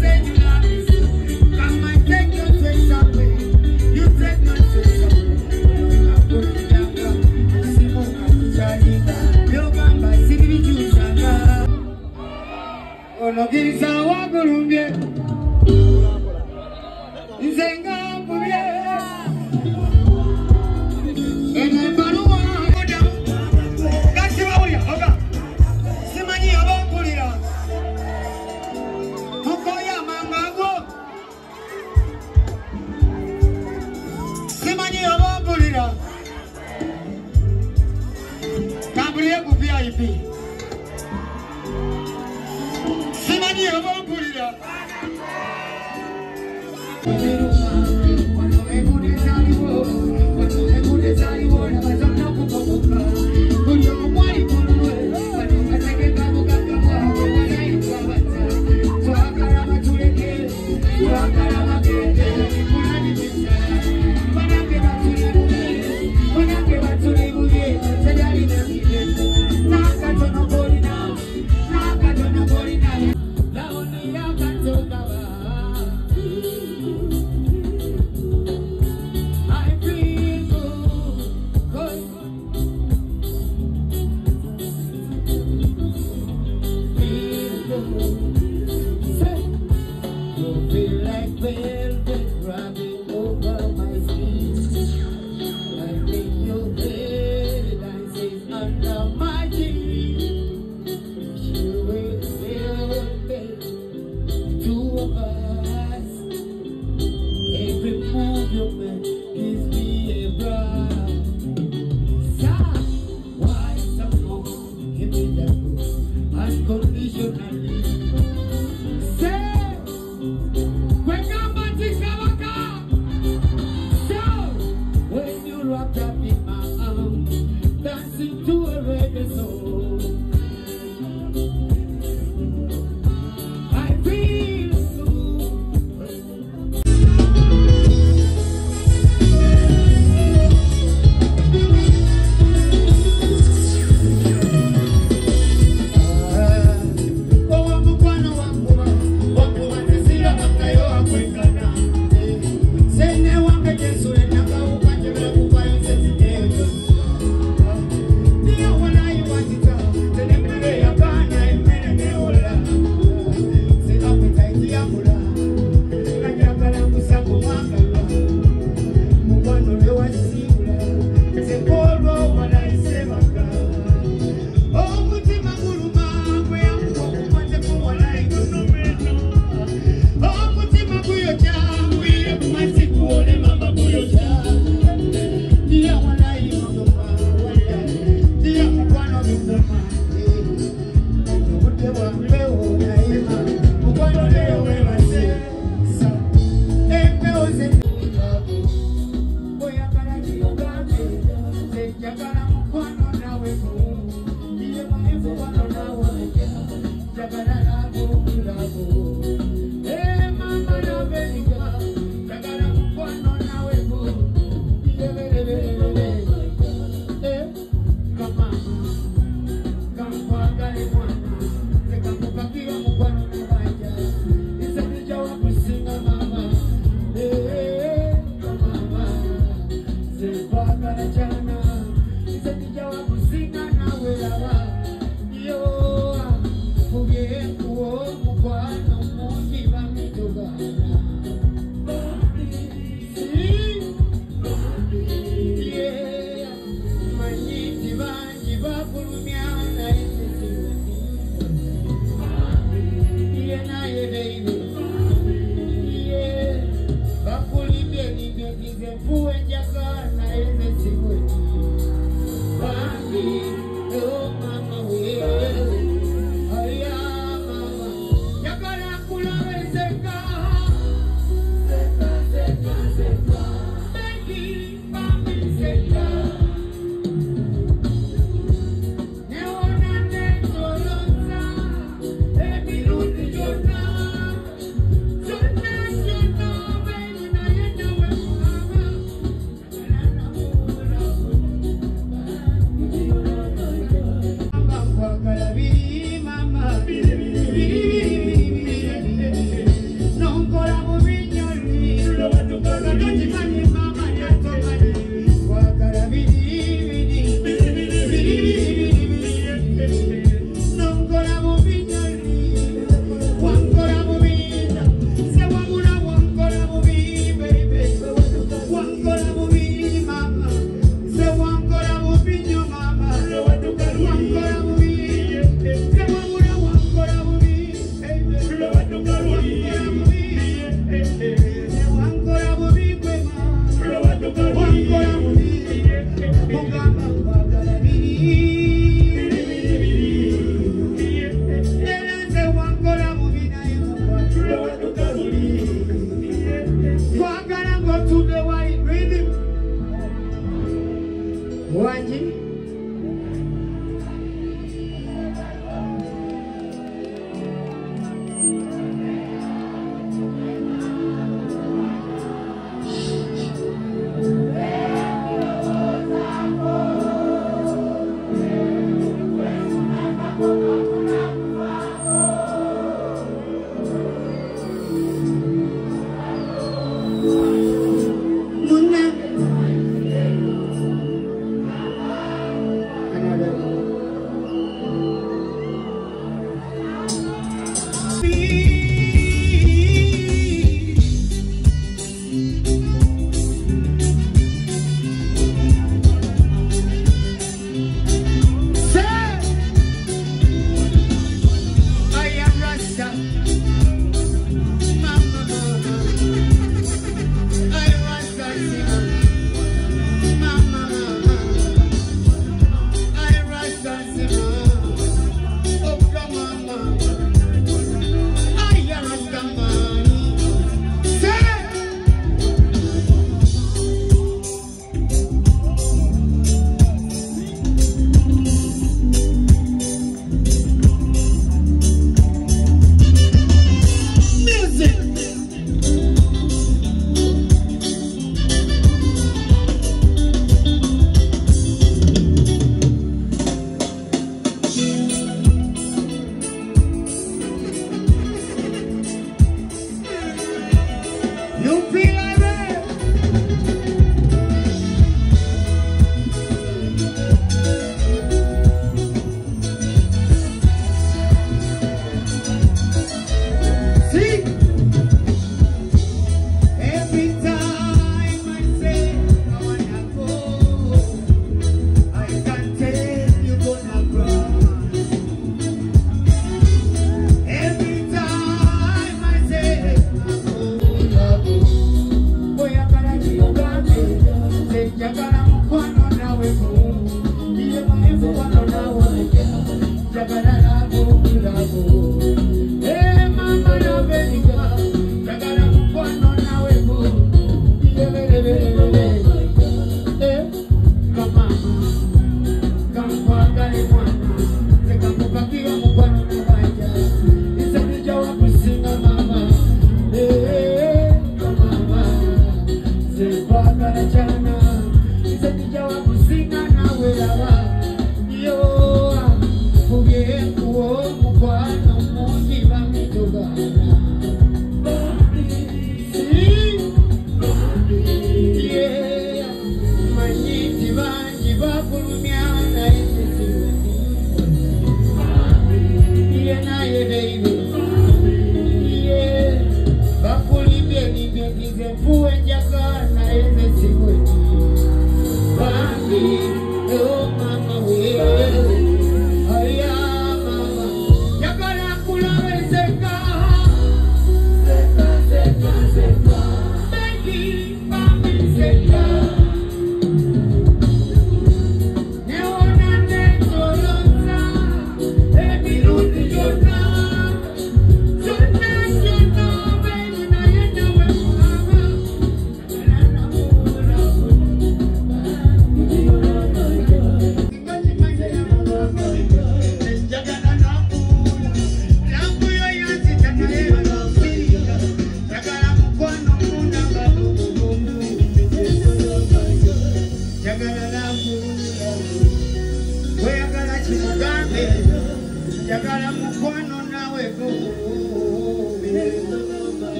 say you love me so. Come and take your stress away. You take my stress away. Onogisa wagurumbye Nzenga mbubye Ene baruwa Oda Gachi wawuya Oga Simanyi obampulira Mukoya mangago Simanyi obampulira Kambuliye ku VIP Simanyi obampulira Kwagala go to the white rhythm. Wanji.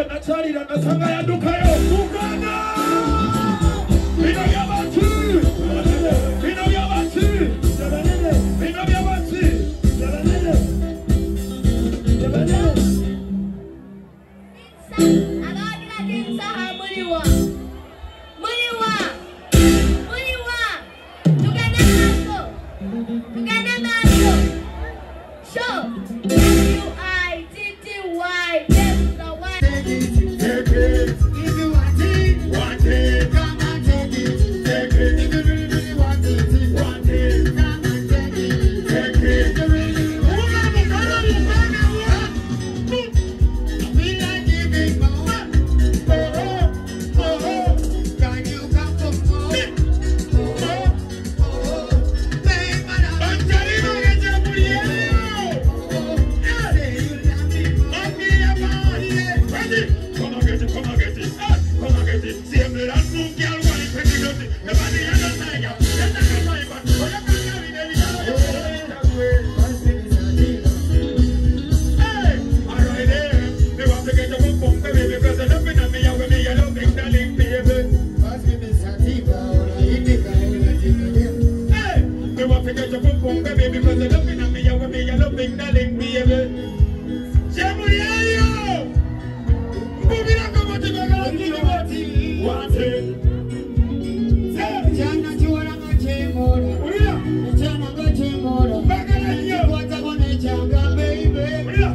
we nachalira nasanga yadukayo Uganda bino byabatu bino byabatu bino byabatu Abagira kinsaha muliwa tugana maso show W-I-T-T-Y that's the one. Take it. If you want it, come and take it. Take it. If you really want it, come and take it. Take it. If you really want it, we like giving more. Can you come for more? Babe, man, I'm telling you, get your booty. Say you love me more. Come on get it, come on get it, come on get it. See if there are no girl wanting to get it. The body and the tiger, let them go right back. Oh, you can't carry them. Hey, alright there. They want to get your boom boom baby because they're looking at me and with me, I don't think they're linked, baby. Hey, they want to get your boom boom baby because they're looking at me and with me, I don't think they're linked, baby. Jamuriayo! Bubira kama tigagala kini wati wati. Jana jiwala ngachemora. Uria, Jana ngachemora. bagala hiyo. Wata kone changa baby. Uria.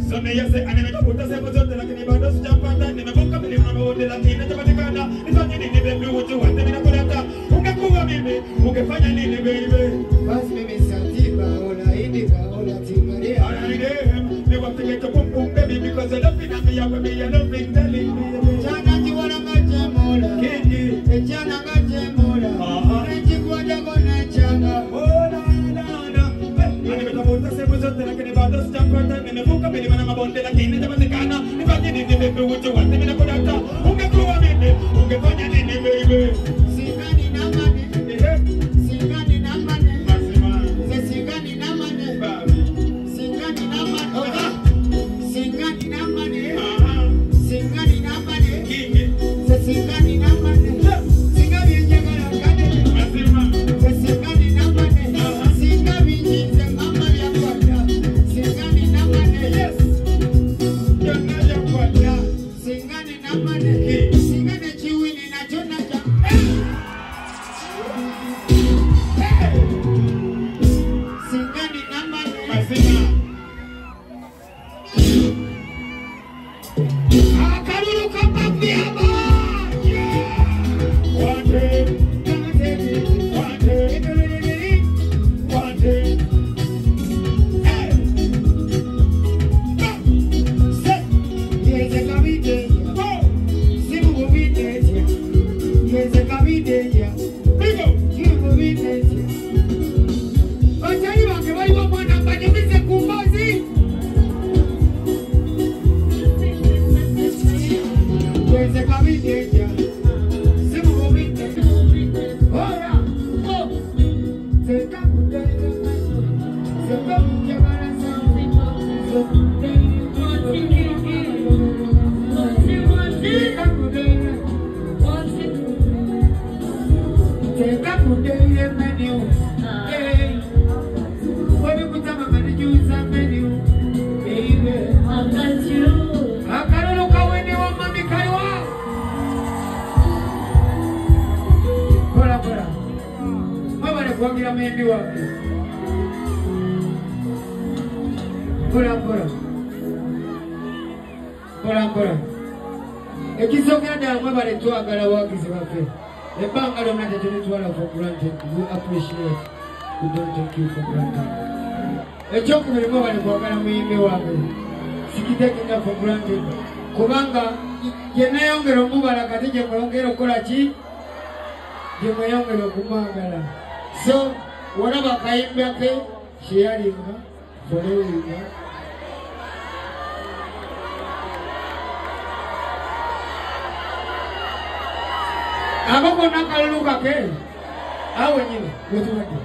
Sone yase anemeka puta sebo zote lakini bado sijapata. Nimevuka milima wote lakini hajapatikana. Nifanye nini baby wote wote mimi nakuleta. Ungekuwa mimi, ungefanya nini baby? Basi mimi sativa ola indika ola tingaria. Alright then, they want to get your boom boom baby because they're looking at me and with me, I don't think they're linked, baby. Jana jiwala ngachemora. Kingi. Jana ngachemora. Aha. Nchikuwa jago na changa. Oh na na na. Nimetafuta sehemu zote lakini bado sijapata. Nimevuka milima na mabonde lakini hajapatikana. Nifanye nini baby wote wote mimi nakuleta. Ungekuwa mimi, ungefanya nini baby? Singani na mane. Ehe. Singani na mane. Mazima. Singani na mane. Babi. Singani na mane. Singani na mane. Aha. Singani na mane. Kingi. Singani na mane. Singani njagala kane. Mazima. Singani na mane. Singani njize mama ya kwata. Singani na mane. Yes. Jana ya kwata. Singani na mane. Singani chiwini na chona cha. Singani na mane. Mazima. Akaruru kapa vyama. One day. One day. One day. Hey. Yeze kabideya. Go. Simu bubideya. Yeze kabideya. Bigo. Simu bubideya. Ochari wange bali bamwana banyumize kumbazi. Yeze kabideya. Simu bubideya. Ora. Zeka kudeya. Zeka kudeya barasa. Zeka kudeya. Zeka kudeya menu. Hey. Wewe kutama manajuza menu. Baby. Akarolo kawene wa mami kaiwa. Bora bora. Mama ni kuangira mendi wapi? Bora bora. Bora bora. Ekisogenda mwe bale twagala wagize bafe. Ebanga lyonna tetunitwala for granted. We appreciate. We don't take you for granted. Ekyokubiri mwe bale kwagala muyimbi wange. Sikitekenda for granted. Kubanga yenayongera omubala kati gye mweyongera okukola ki? Gye mweyongera okumwagala. So, walaba akayimba ke, sharinga, followinga. Abo bonna akalulu kake, awo nyine, wetuwadde.